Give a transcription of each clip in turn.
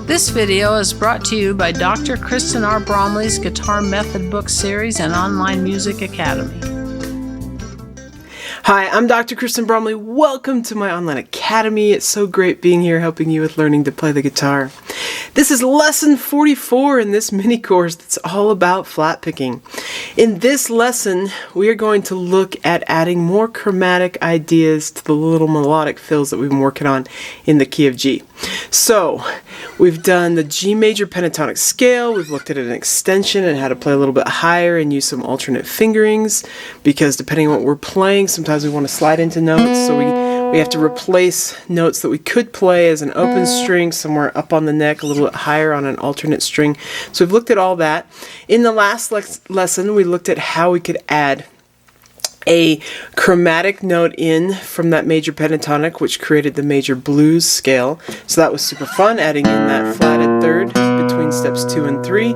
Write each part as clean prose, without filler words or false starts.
This video is brought to you by Dr. Kristen R. Bromley's Guitar Method Book Series and Online Music Academy. Hi, I'm Dr. Kristen Bromley. Welcome to my online academy. It's so great being here helping you with learning to play the guitar. This is lesson 44 in this mini course that's all about flat picking. In this lesson, we are going to look at adding more chromatic ideas to the little melodic fills that we've been working on in the key of G. So, we've done the G major pentatonic scale, we've looked at an extension and how to play a little bit higher and use some alternate fingerings, because depending on what we're playing, sometimes we want to slide into notes, so we have to replace notes that we could play as an open string somewhere up on the neck, a little bit higher on an alternate string. So we've looked at all that. In the last lesson, we looked at how we could add a chromatic note in from that major pentatonic, which created the major blues scale. So that was super fun, adding in that flatted third between steps 2 and 3.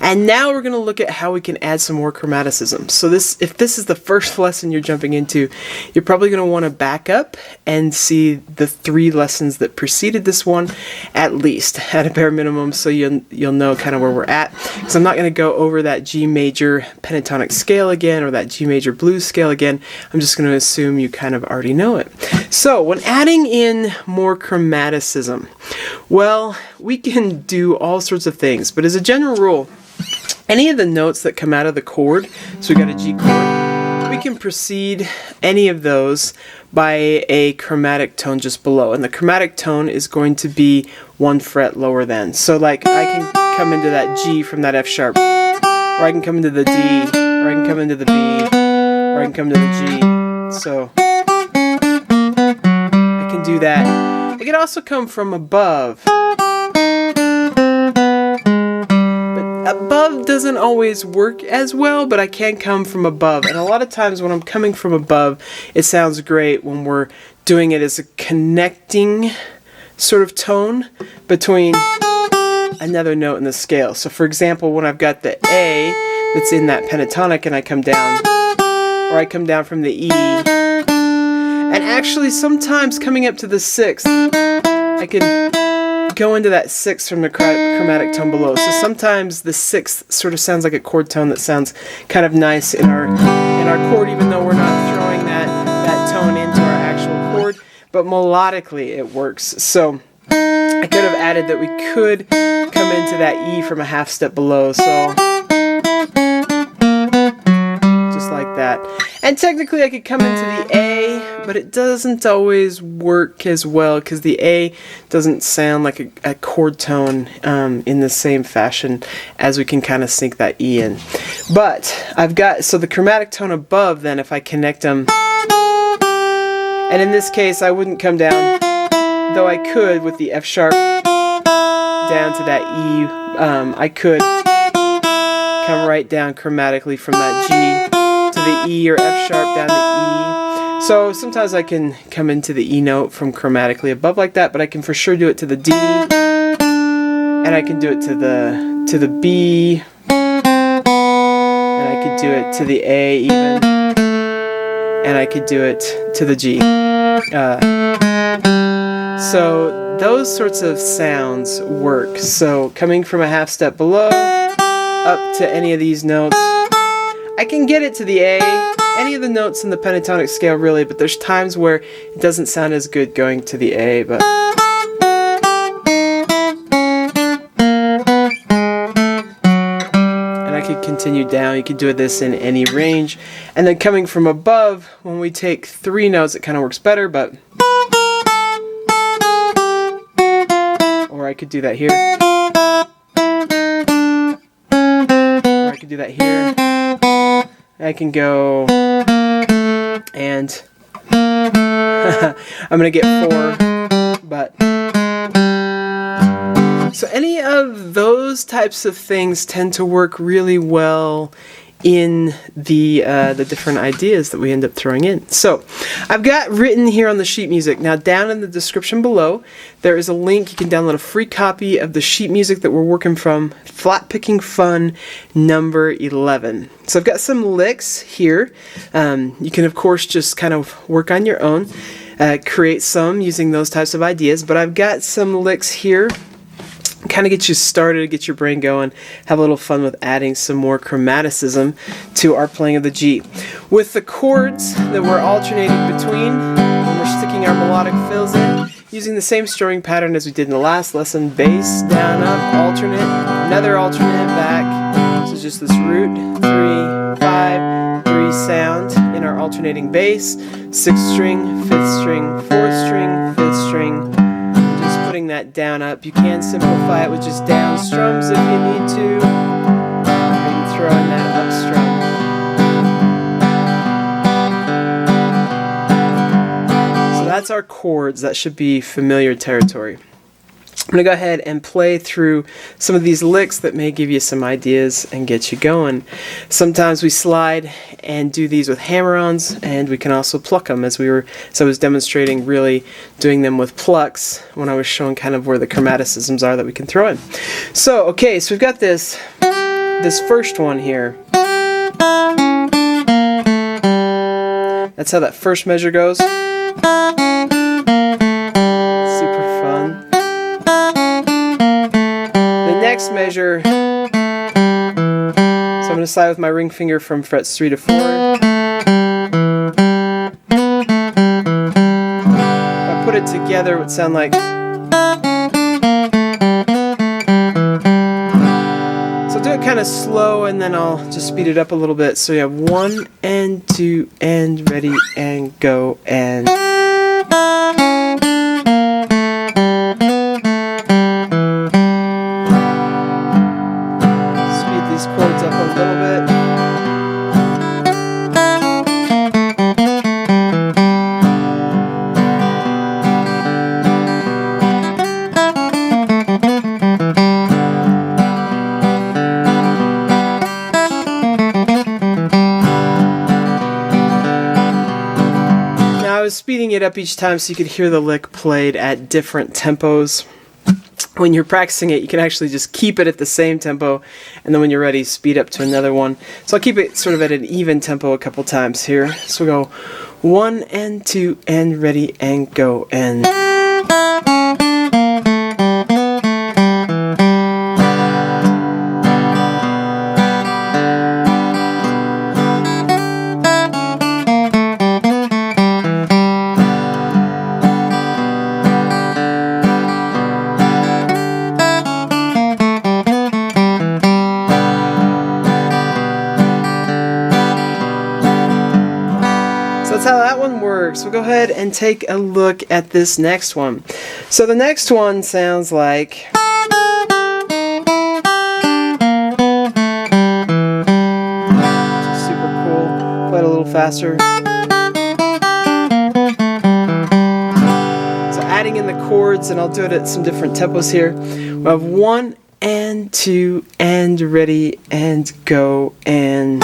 And now we're going to look at how we can add some more chromaticism. So if this is the first lesson you're jumping into, you're probably going to want to back up and see the 3 lessons that preceded this one, at least, at a bare minimum, so you'll know kind of where we're at. Because I'm not going to go over that G major pentatonic scale again, or that G major blues scale again. I'm just going to assume you kind of already know it. So when adding in more chromaticism, well, we can do all sorts of things, but as a general rule, any of the notes that come out of the chord, so we got a G chord, we can precede any of those by a chromatic tone just below, and the chromatic tone is going to be 1 fret lower than. So like I can come into that G from that F sharp, or I can come into the D, or I can come into the B, or I can come to the G. So I can do that. I can also come from above. Above doesn't always work as well, but I can come from above. And a lot of times when I'm coming from above, it sounds great when we're doing it as a connecting sort of tone between another note in the scale. So for example, when I've got the A that's in that pentatonic and I come down, or I come down from the E, and actually sometimes coming up to the 6th, I can go into that 6th from the chromatic tone below. So sometimes the 6th sort of sounds like a chord tone that sounds kind of nice in our chord, even though we're not throwing that tone into our actual chord, but melodically it works. So I could have added that we could come into that E from a half step below, so just like that. And technically I could come into the A, but it doesn't always work as well because the A doesn't sound like a chord tone in the same fashion as we can kind of sink that E in. But I've got, so the chromatic tone above then, if I connect them, and in this case I wouldn't come down, though I could with the F sharp down to that E, I could come right down chromatically from that G to the E, or F sharp down to E. So sometimes I can come into the E note from chromatically above like that, but I can for sure do it to the D, and I can do it to the B, and I could do it to the A even, and I could do it to the G. So those sorts of sounds work. So coming from a half step below up to any of these notes, I can get it to the A, any of the notes in the pentatonic scale really, but there's times where it doesn't sound as good going to the A, but and I could continue down. You could do this in any range. And then coming from above, when we take 3 notes, it kind of works better, but or I could do that here, or I could do that here. I can go, and I'm going to get 4, but so any of those types of things tend to work really well in the different ideas that we end up throwing in. So I've got written here on the sheet music. Now down in the description below there is a link. You can download a free copy of the sheet music that we're working from, Flatpicking Fun number 11. So I've got some licks here. You can of course just kind of work on your own, create some using those types of ideas, but I've got some licks here kind of get you started, get your brain going, have a little fun with adding some more chromaticism to our playing of the G. With the chords that we're alternating between, when we're sticking our melodic fills in, using the same strumming pattern as we did in the last lesson, bass, down, up, alternate, another alternate, back. So just this root, 3, 5, 3 sound in our alternating bass, 6th string, 5th string, 4th string, 5th string, just putting that down, up. You can simplify it with just down strums if you need to, or you can throw in that up strum. That's our chords. That should be familiar territory. I'm going to go ahead and play through some of these licks that may give you some ideas and get you going. Sometimes we slide and do these with hammer-ons, and we can also pluck them as I was demonstrating really doing them with plucks when I was showing kind of where the chromaticisms are that we can throw in. So, okay, so we've got this first one here. That's how that first measure goes. Super fun. The next measure, so I'm going to slide with my ring finger from frets 3 to 4. If I put it together, it would sound like. So I'll do it kind of slow, and then I'll just speed it up a little bit. So you have 1 and 2 and ready and go and. Chords up a little bit. Now I was speeding it up each time so you could hear the lick played at different tempos. When you're practicing it, you can actually just keep it at the same tempo, and then when you're ready, speed up to another one. So I'll keep it sort of at an even tempo a couple times here. So we'll go 1 and 2 and ready and go and. That's how that one works. We'll go ahead and take a look at this next one. So the next one sounds like. Super cool. Play it a little faster. So adding in the chords, and I'll do it at some different tempos here. We'll have 1 and 2 and ready and go and.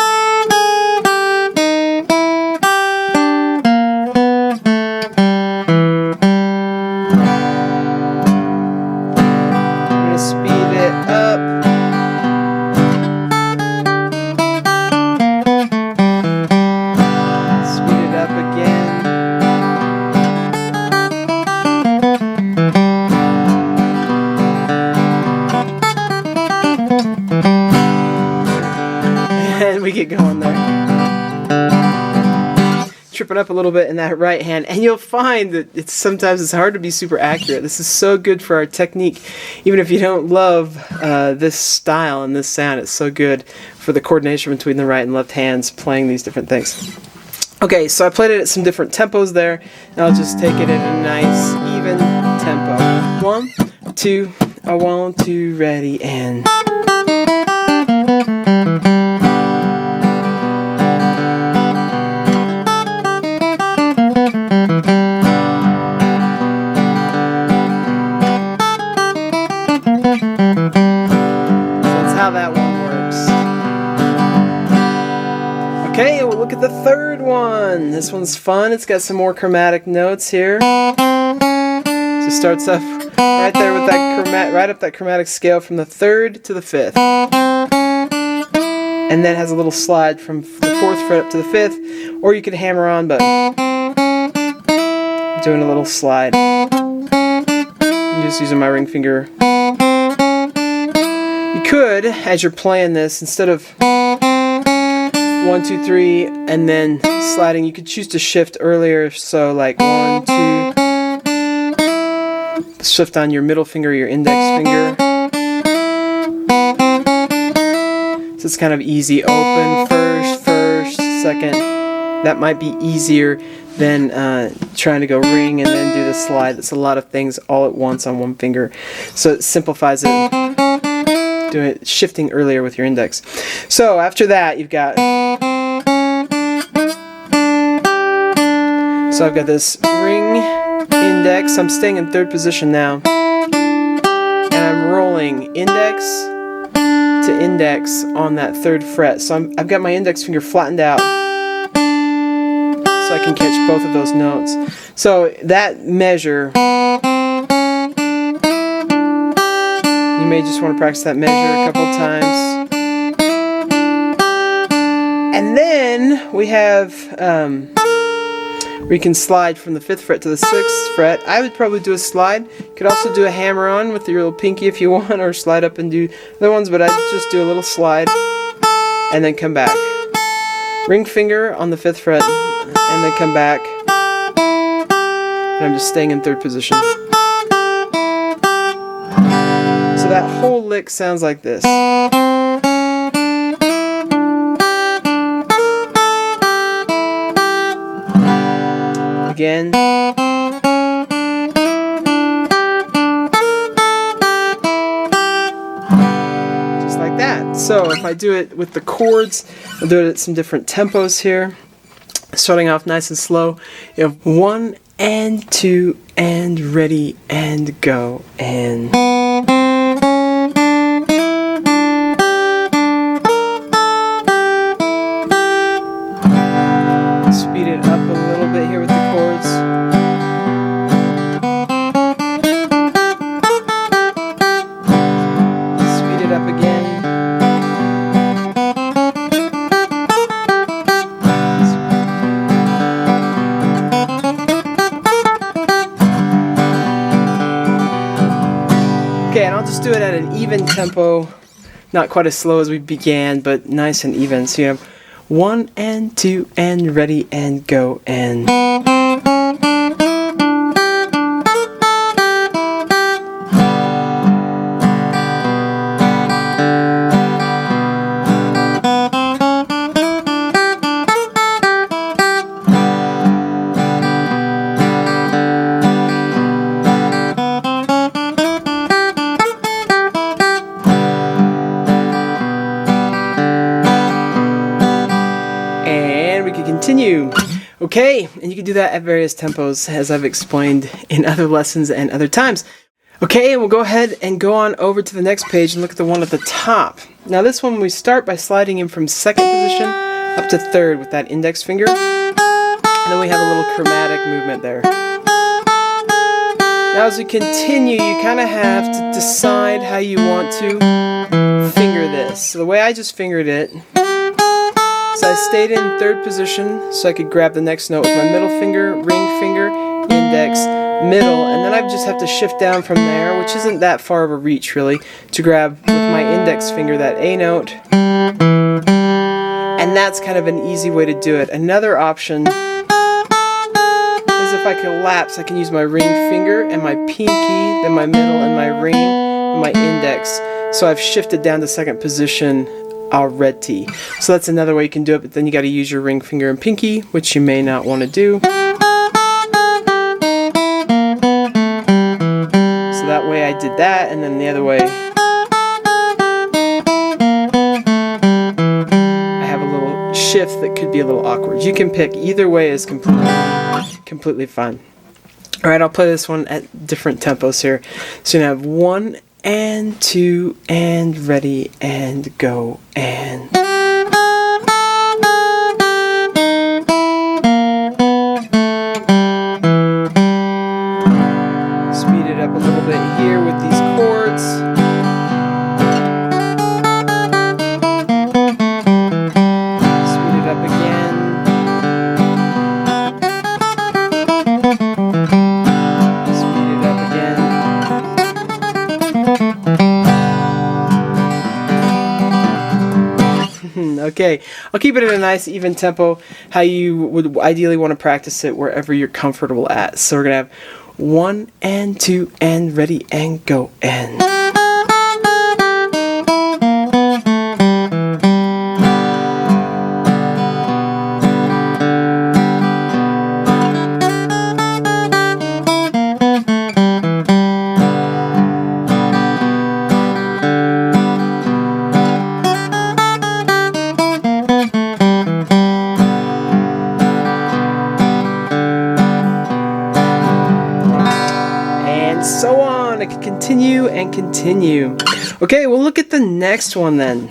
And we get going there. Tripping up a little bit in that right hand, and you'll find that sometimes it's hard to be super accurate. This is so good for our technique. Even if you don't love this style and this sound, it's so good for the coordination between the right and left hands playing these different things. Okay, so I played it at some different tempos there, and I'll just take it at a nice, even tempo. 1, 2, 1, 2, ready, and. How that one works. Okay, we'll look at the third one. This one's fun. It's got some more chromatic notes here. So it starts up right there with that right up that chromatic scale from the 3rd to the 5th. And then has a little slide from the 4th fret up to the 5th, or you could hammer on, but I'm doing a little slide. I'm just using my ring finger. You could, as you're playing this, instead of 1, 2, 3, and then sliding, you could choose to shift earlier. So like 1, 2, shift on your middle finger, your index finger. So it's kind of easy. Open first, second. That might be easier than trying to go ring and then do the slide. That's a lot of things all at once on one finger. So it simplifies it, doing it, shifting earlier with your index. So after that, you've got. So I've got this ring, index. I'm staying in third position now, and I'm rolling index to index on that third fret. So I've got my index finger flattened out, so I can catch both of those notes. So that measure, you may just want to practice that measure a couple times. And then we have, we can slide from the 5th fret to the 6th fret. I would probably do a slide. You could also do a hammer on with your little pinky if you want, or slide up and do other ones, but I'd just do a little slide and then come back. Ring finger on the 5th fret and then come back. And I'm just staying in third position. So that whole lick sounds like this. Again. Just like that. So if I do it with the chords, I'll do it at some different tempos here. Starting off nice and slow. You have 1 and 2 and ready and go and. Speed it up a little bit here with the chords. Speed it up again. Okay, and I'll just do it at an even tempo, not quite as slow as we began, but nice and even. So you have 1 and 2 and ready and go and. Continue. Okay, and you can do that at various tempos as I've explained in other lessons and other times. Okay, and we'll go ahead and go on over to the next page and look at the one at the top. Now this one we start by sliding in from 2nd position up to 3rd with that index finger. And then we have a little chromatic movement there. Now as we continue, you kind of have to decide how you want to finger this. So the way I just fingered it, so I stayed in 3rd position so I could grab the next note with my middle finger, ring finger, index, middle, and then I just have to shift down from there, which isn't that far of a reach really, to grab with my index finger that A note. And that's kind of an easy way to do it. Another option is if I collapse, I can use my ring finger and my pinky, then my middle and my ring and my index. So I've shifted down to 2nd position already. So that's another way you can do it, but then you got to use your ring finger and pinky, which you may not want to do. So that way I did that, and then the other way I have a little shift that could be a little awkward. You can pick either way, is completely fine. Alright, I'll play this one at different tempos here. So you have 1 and 2 and ready and go and. Speed it up a little bit here with these chords. Speed it up again. Speed it up again. okay. I'll keep it at a nice even tempo, how you would ideally want to practice it wherever you're comfortable at. So we're going to have 1 and 2 and ready and go and. So on, it can continue and continue. Okay, we'll look at the next one then.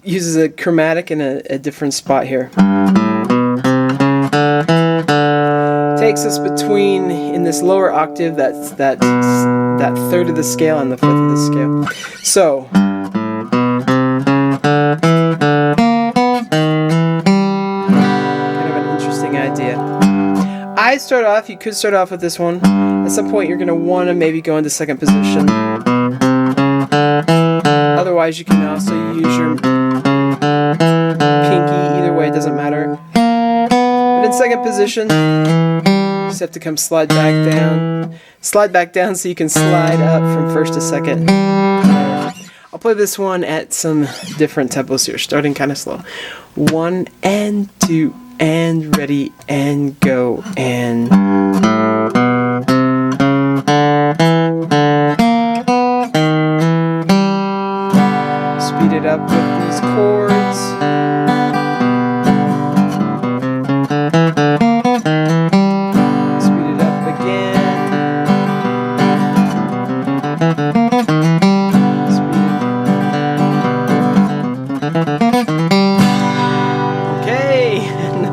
Uses a chromatic in a different spot here. Takes us between, in this lower octave, that's that third of the scale and the fifth of the scale. So. Kind of an interesting idea. You could start off with this one. At some point you're going to want to maybe go into second position. Otherwise you can also use your pinky. Either way, it doesn't matter. But in second position, you just have to come slide back down. Slide back down so you can slide up from first to second. I'll play this one at some different tempos here, starting kind of slow. 1 and 2 and ready and go and. Speed it up with these chords. Speed it up again.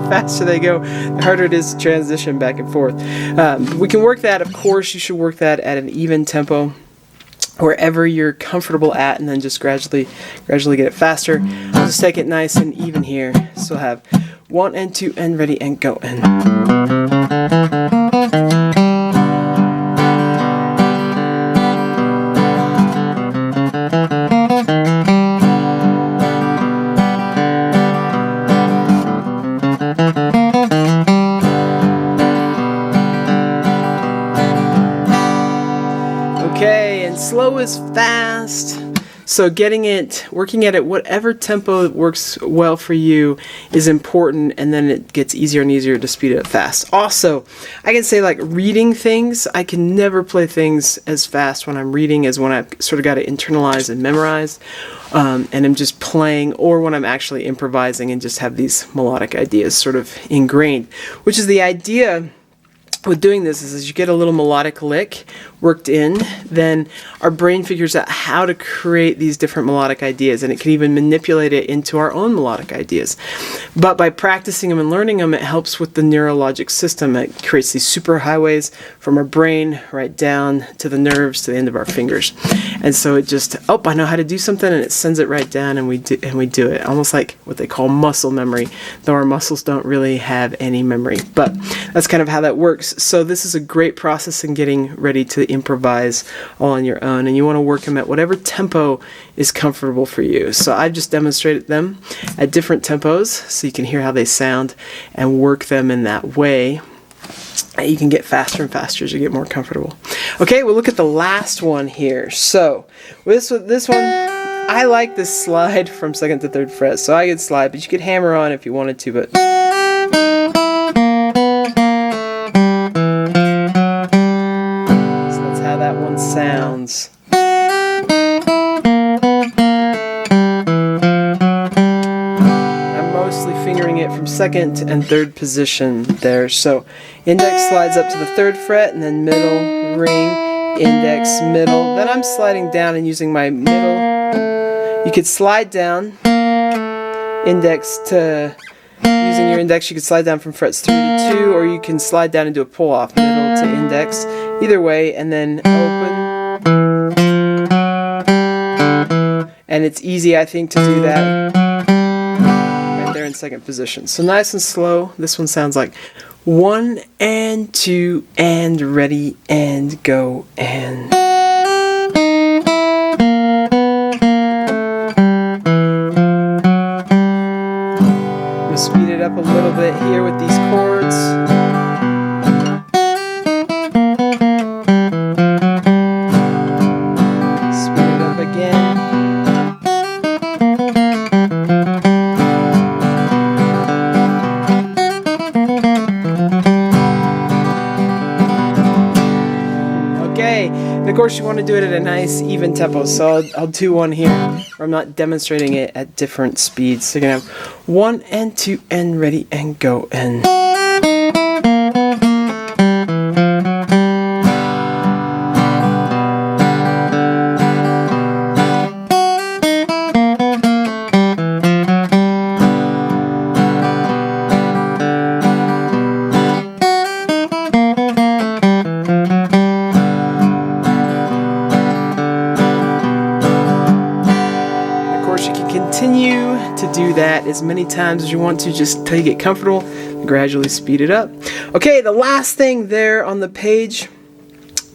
Faster they go, the harder it is to transition back and forth. We can work that, of course, you should work that at an even tempo, wherever you're comfortable at, and then just gradually get it faster. I'll just take it nice and even here. So we'll have 1 and 2 and ready and go and. Okay, and slow is fast. So working at it, whatever tempo works well for you is important, and then it gets easier and easier to speed it up fast. Also, I can say, like, reading things, I can never play things as fast when I'm reading as when I've sort of got it internalized and memorized, and I'm just playing, or when I'm actually improvising and just have these melodic ideas sort of ingrained, which is the idea. With doing this is as you get a little melodic lick worked in, then our brain figures out how to create these different melodic ideas, and it can even manipulate it into our own melodic ideas. But by practicing them and learning them, it helps with the neurologic system. It creates these superhighways from our brain right down to the nerves to the end of our fingers. And so it just, I know how to do something, and it sends it right down, and we do it. Almost like what they call muscle memory, though our muscles don't really have any memory. But that's kind of how that works. So this is a great process in getting ready to improvise all on your own, and you want to work them at whatever tempo is comfortable for you. So I've just demonstrated them at different tempos so you can hear how they sound and work them in that way. You can get faster and faster as you get more comfortable. Okay, we'll look at the last one here. So with this one, I like this slide from second to third fret. So I could slide, but you could hammer on if you wanted to, but that one sounds. I'm mostly fingering it from second and third position there. So index slides up to the third fret, and then middle, ring, index, middle. Then I'm sliding down and using my middle. You could slide down, index to, using your index, you could slide down from frets 3 to 2, or you can slide down and do a pull off, middle to index. Either way, and then open. And it's easy, I think, to do that right there in second position. So nice and slow. This one sounds like 1 and 2 and ready and go and. up a little bit here with these chords. Speed it up again. Okay, and of course you want to do it at a nice even tempo, so I'll do one here where I'm not demonstrating it at different speeds. So you're going to have 1 and 2 and ready and go and... Continue to do that as many times as you want to, just till you get comfortable, gradually speed it up. Okay, the last thing there on the page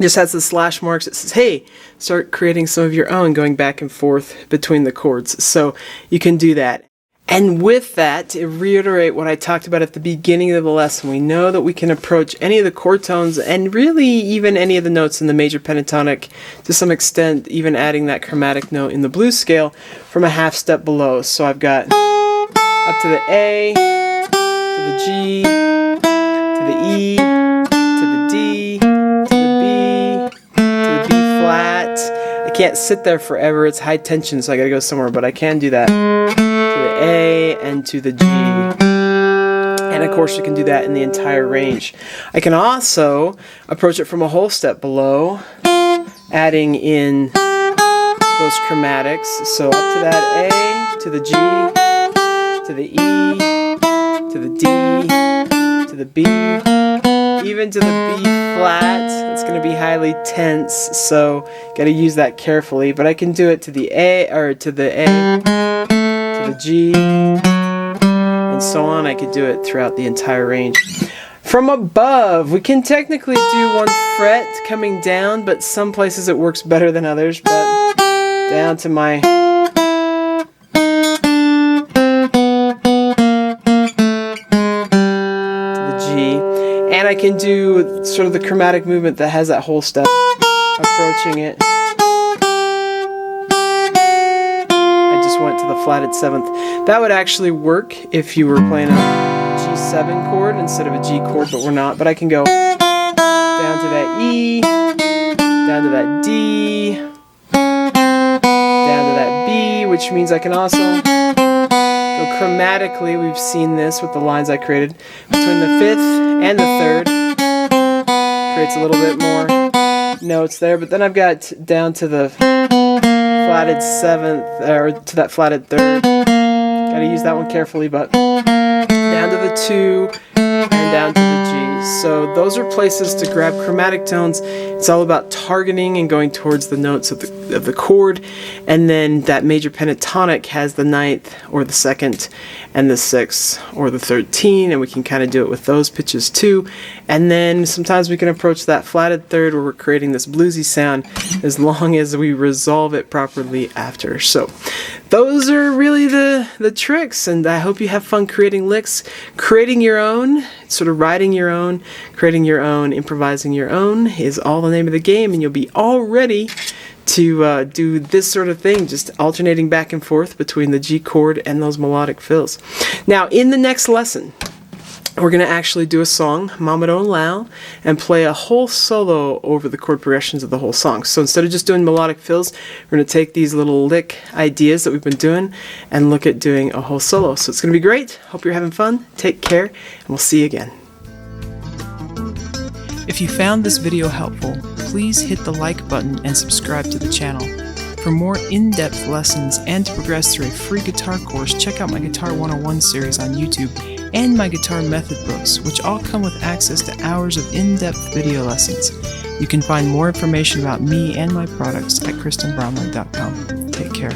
just has the slash marks. It says, hey, start creating some of your own, going back and forth between the chords. So you can do that. And with that, to reiterate what I talked about at the beginning of the lesson, we know that we can approach any of the chord tones and really even any of the notes in the major pentatonic, to some extent even adding that chromatic note in the blues scale, from a half step below. So I've got up to the A, to the G, to the E, to the D, to the B, to the B flat. I can't sit there forever, it's high tension, so I gotta go somewhere, but I can do that. To the A and to the G. And of course you can do that in the entire range. I can also approach it from a whole step below, adding in those chromatics. So up to that A, to the G, to the E, to the D, to the B, even to the B flat. It's going to be highly tense, so got to use that carefully. But I can do it to the A, or to the A, to the G, and so on. I could do it throughout the entire range. From above, we can technically do one fret coming down, but some places it works better than others. But down to my G, and I can do sort of the chromatic movement that has that whole step, approaching it. I just went to the flatted 7th. That would actually work if you were playing a G7 chord instead of a G chord, but we're not. But I can go down to that E, down to that D, down to that B, which means I can also go chromatically. We've seen this with the lines I created between the 5th and the 3rd. Creates a little bit more notes there, but then I've got down to the flatted 7th, or to that flatted 3rd. Got to use that one carefully, but down to the 2 and down to the G. So those are places to grab chromatic tones. It's all about targeting and going towards the notes of the chord, and then that major pentatonic has the 9th or the 2nd and the 6th or the 13, and we can kind of do it with those pitches too. And then sometimes we can approach that flatted 3rd where we're creating this bluesy sound, as long as we resolve it properly after. So those are really the tricks, and I hope you have fun creating licks, creating your own, sort of writing your own, creating your own, improvising your own is all the name of the game, and you'll be all ready to do this sort of thing, just alternating back and forth between the G chord and those melodic fills. Now, in the next lesson, we're going to actually do a song, Mama Don't Allow, and play a whole solo over the chord progressions of the whole song. So instead of just doing melodic fills, we're going to take these little lick ideas that we've been doing and look at doing a whole solo. So it's going to be great. Hope you're having fun. Take care, and we'll see you again. If you found this video helpful, please hit the like button and subscribe to the channel. For more in-depth lessons and to progress through a free guitar course, check out my Guitar 101 series on YouTube and my guitar method books, which all come with access to hours of in-depth video lessons. You can find more information about me and my products at KristenBromley.com. Take care.